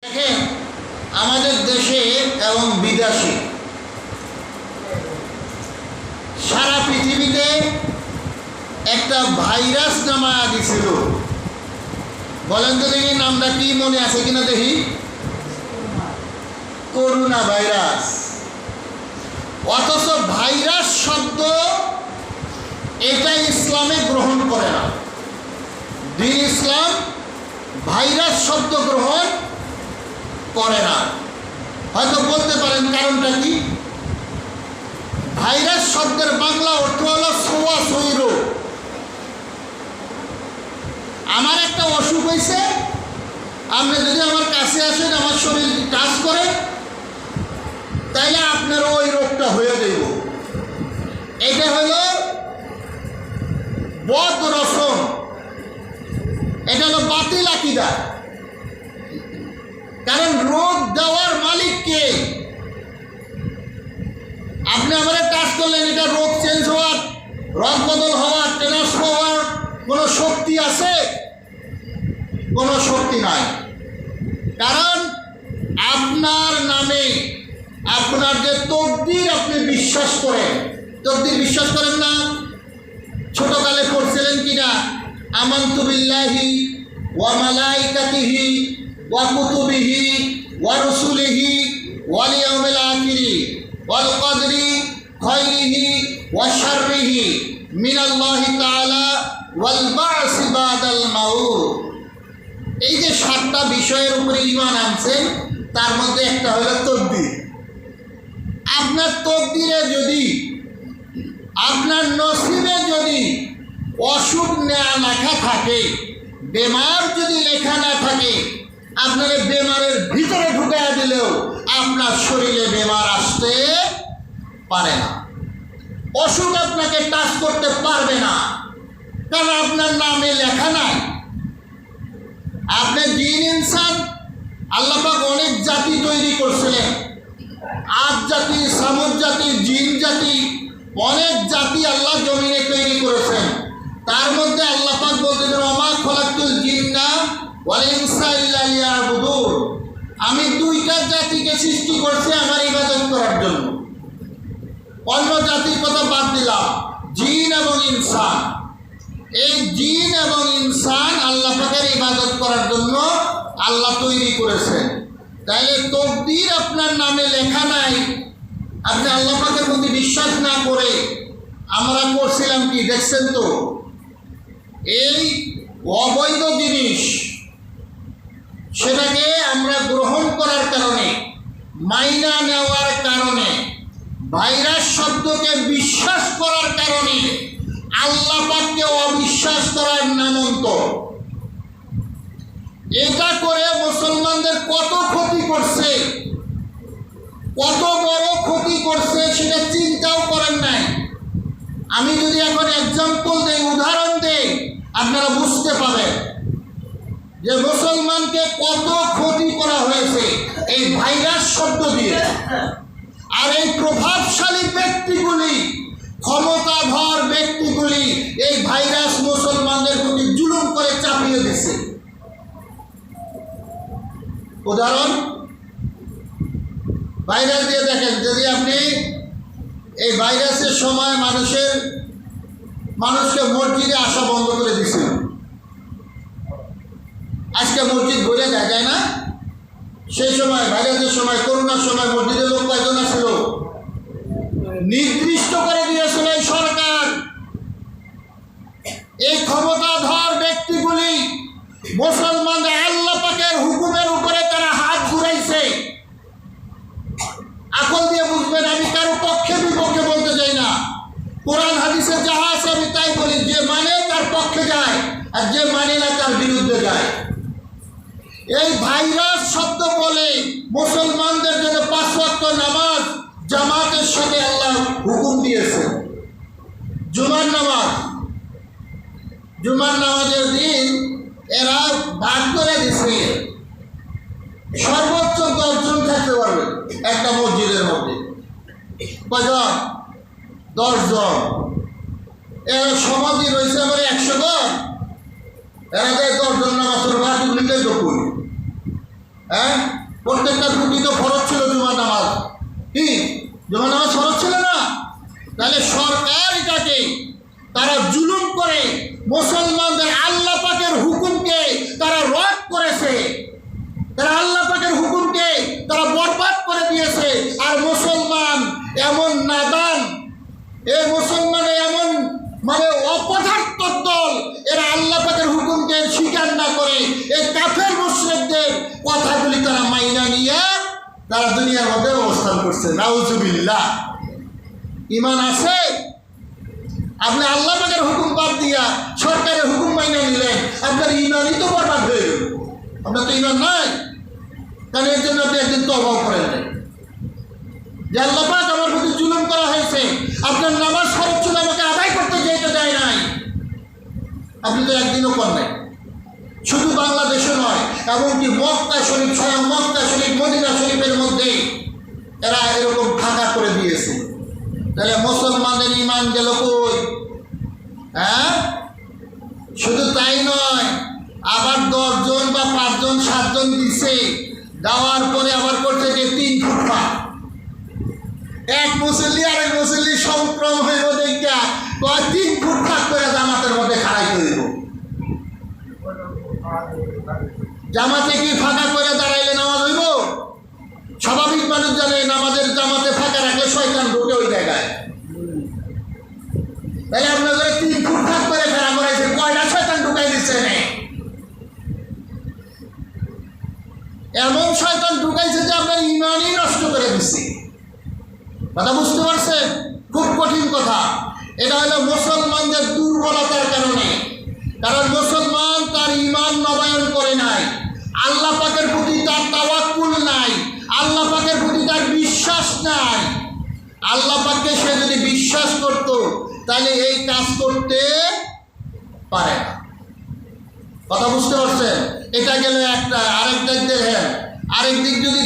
দেখেন আমাদের দেশে এবং বিদেশে সারা পৃথিবীতে একটা ভাইরাস নামায়া দিছিল। বলেন তো দেখি নামটা কি মনে আছে কিনা দেখি। Corona virus. অথচ ভাইরাস শব্দ এটা ইসলামে গ্রহণ করে না। দিন ইসলাম ভাইরাস শব্দ গ্রহণ করে না। হয়তো বলতে পারেন কারণটা কি? ভাইরাস শব্দের বাংলা অর্থ হলো ছোঁয়াছুঁয়ি রোগ। আমার একটা অসুখ হয়েছে, আপনি যদি আমার কাছে আসেন, আমার শরীর টাচ করেন, তাইলে আপনার ওই রোগটা হয়ে যাইব। এটা হলো বদ রসম, এটা হলো বাতিল আকীদা। কারণ রোগ দেওয়ার মালিক কে? আপনি আমাদের টাচ করলেন, এটা রোগ চেঞ্জ হওয়ার, রোগ বদল হওয়ার, ট্রান্সফার হওয়ার কোনো শক্তি আছে? কোনো শক্তি নাই। কারণ আপনার নামে আপনার যে তকদির আপনি বিশ্বাস করেন, তকদির বিশ্বাস করেন না? ছোটকালে পড়ছিলেন কিনা আমানতু বিল্লাহি ওয়া মালাইকাতিহি ওয়া কুতুবিহি ওয়া রুসুলিহি ওয়াল ইয়াউমিল আখিরি ওয়াল কদরি খায়রিহি ওয়া শাররিহি মিনাল্লাহি তাআলা ওয়াল বা'সি বাদাল মাউত। এই যে 7টা বিষয়ের উপরে ঈমান আনছেন, তার মধ্যে একটা হলো তকদির। আপনার তকদিরে যদি, আপনার নসিবে যদি অসুখ লেখা থাকে, বেমার যদি লেখা না থাকে, আপনার বেমারের ভিতরে ঢুকাইয়া দিলেও আপনার শরীরে বেমার আসতে পারে না। অসুখ আপনাকে টাচ করতে পারবে না, কারণ আপনার নামে লেখা নাই। আপনি জিন ইনসান, আল্লাহ পাক অনেক জাতি তৈরি করছিলেন। আদ জাতি, সামুদ জাতি, জিন জাতি, অনেক জাতি আল্লাহ জমিনে তৈরি করেছেন। তার মধ্যে আল্লাহ পাক বলতেন ওমা খলাকতুল জিন্না ওয়াল ইনসা ইল্লা লিয়াবুদুন। আমি 2টা জাতিকে সৃষ্টি করছি আমার ইবাদত করার জন্য। অন্য জাতির কথা বাদ দিলাম, জিন এবং ইনসান। এই জিন এবং ইনসান আল্লাহ পাকের ইবাদত করার জন্য আল্লাহ তৈরি করেছেন। তাইলে তকদির আপনার নামে লেখা নাই, আপনি আল্লাহ পাকের প্রতি বিশ্বাস না করে আমরা করছিলাম কি দেখছেন তো? এই অবৈধ জিনিস, সেটাকে আমরা গ্রহণ করার কারণে, মাইনা নেওয়ার কারণে, ভাইরাস শব্দকে বিশ্বাস করার কারণে আল্লাহ পাককে অবিশ্বাস করার নামান্তর। এটা করে মুসলমানদের কত ক্ষতি করছে, কত বড় ক্ষতি করছে সেটা চিন্তাও করেন নাই। আমি যদি এখন এক্সাম্পল দেই, উদাহরণ দেই, আপনারা বুঝতে পারবেন যে মুসলমানকে কত ক্ষতি করা হয়েছে এই ভাইরাস শব্দ দিয়ে। আর এই প্রভাবশালী ব্যক্তিগুলি, ক্ষমতাধর ব্যক্তিগুলি এই ভাইরাস মুসলমানদের প্রতি জুলুম করে চাপিয়ে দিছে। উদাহরণ ভাইরাস দিয়ে দেখেন, যদি আপনি এই ভাইরাসের সময় মানুষকে মসজিদে আসা বন্ধ করে দিয়েছিল। আজকে মসজিদ ভরে যায় না? সেই সময় ভাইরাসের সময়, করোনার সময় মসজিদে লোক কয়জন আসছিল? নির্দিষ্ট করে দিয়েছিল এই সরকার। এই ক্ষমতাধর ব্যক্তিগুলি মুসলমানদের আল্লাহ পাকের হুকুমের উপরে তারা হাত ঘুরাইছে। আকল দিয়ে বুঝবেন, আমি কারো পক্ষে বিপক্ষে বলতে চাই না। কোরআন হাদিসে যাহা আছে আমি তাই বলি। যে মানে তার পক্ষে যায়, আর যে মানে না তার বিরুদ্ধে যায়। এই ভাইরাস শব্দ বলে মুসলমানদের জন্য 5 ওয়াক্ত নামাজ জামাতের সাথে আল্লাহ হুকুম দিয়েছে। জুমার নামাজের দিন এরা ভাগ করে দিচ্ছে। সর্বোচ্চ 10 জন থাকতে পারবে একটা মসজিদের মধ্যে। কয়জন? 10 জন। এরা সমাধি রয়েছে আমার 100 জন। এরা 10 জন নামাজ পড়বে, বাকি নিলেই তো করি। হ্যাঁ, প্রত্যেকটা রুটি তো ফরজ ছিল জুমার নামাজ। কি জুমার নামাজ ফরজ ছিল না? তাহলে সরকার এটাকে তারা জুলুম করে মুসলমানদের আল্লাহ পাকের হুকুমকে তারা রদ করেছে, তারা আল্লাহ পাকের হুকুমকে তারা বরবাদ করে দিয়েছে। আর মুসলমান এমন নাদান, এই মুসলমানে এমন মানে অপদার্থ দল, এরা আল্লাহ পাকের হুকুমকে স্বীকার না করে এই কাফের মুশরিকদের কথাগুলি তারা মাইনা নিয়ে তারা দুনিয়ার মধ্যে অবস্থান করছে। নাউজুবিল্লাহ। ঈমান আছে? আপনি আল্লাহ পাকের হুকুম বাদ দিয়া সরকারের হুকুম মাইনা নিলেন, আপনার ঈমানই তো বরবাদ হয়ে গেল। আপনার তো ঈমান নাই, কারণ এর জন্য আপনি একদিন তওবা করে নেন যে আল্লাহ পাক আমার প্রতি জুলুম করা হয়েছে, আপনার নামাজ ফরজ ছিল আমাকে আদায় করতে যেতে দেয় নাই, আপনি তো একদিনও করেন। শুধু বাংলাদেশে নয়, এমনকি মক্কা শরীফ, স্বয়ং মক্কা শরীফ, মদিনা শরীফের মধ্যে এরা এরকম ফাঁকা করে দিয়েছে। তাহলে মুসলমানদের ঈমান গেল কই? হ্যাঁ, শুধু তাই নয়, আবার 10 জন বা 5 জন 7 জন দিচ্ছে, দেওয়ার পরে আবার করছে যে 3 ফুট ফাঁক। এক মুসল্লি আরেক মুসল্লি সংক্রম হইব দেখা 3 ফুট ফাঁক করে জামাতের মধ্যে খাড়াই হইব। জামাতে কি ফাঁকা করে দাঁড়াইলে নামাজ হইব? স্বাভাবিক মানুষ জানে নামাজের জামাতে ফাঁকা রাখলে শয়তান ঢুকে ওই জায়গায়। তাহলে আপনাদের 3 ফুট ফাঁক করে ফেরা করেছে, কয়টা শয়তান ঢুকাই দিচ্ছে? এমন শয়তান ঢুকাইছে যে আপনার ঈমানই নষ্ট করে দিচ্ছে। কথা বুঝতে পারছেন? খুব কঠিন কথা। এটা হলো মুসলমানদের দুর্বলতার কারণে, কারণ মুসলমান তার ঈমান নবায়ন করে নাই, আল্লাহ পাকের প্রতি তার তাওয়াক্কুল নাই, আল্লাহ পাকের প্রতি তার বিশ্বাস নাই। আল্লাহ পাককে সে যদি বিশ্বাস করত তাহলে এই কাজ করতে পারে না। কথা বুঝতে পারছেন? এটা গেল একটা। আরেক দিক দেখেন, আরেক দিক যদি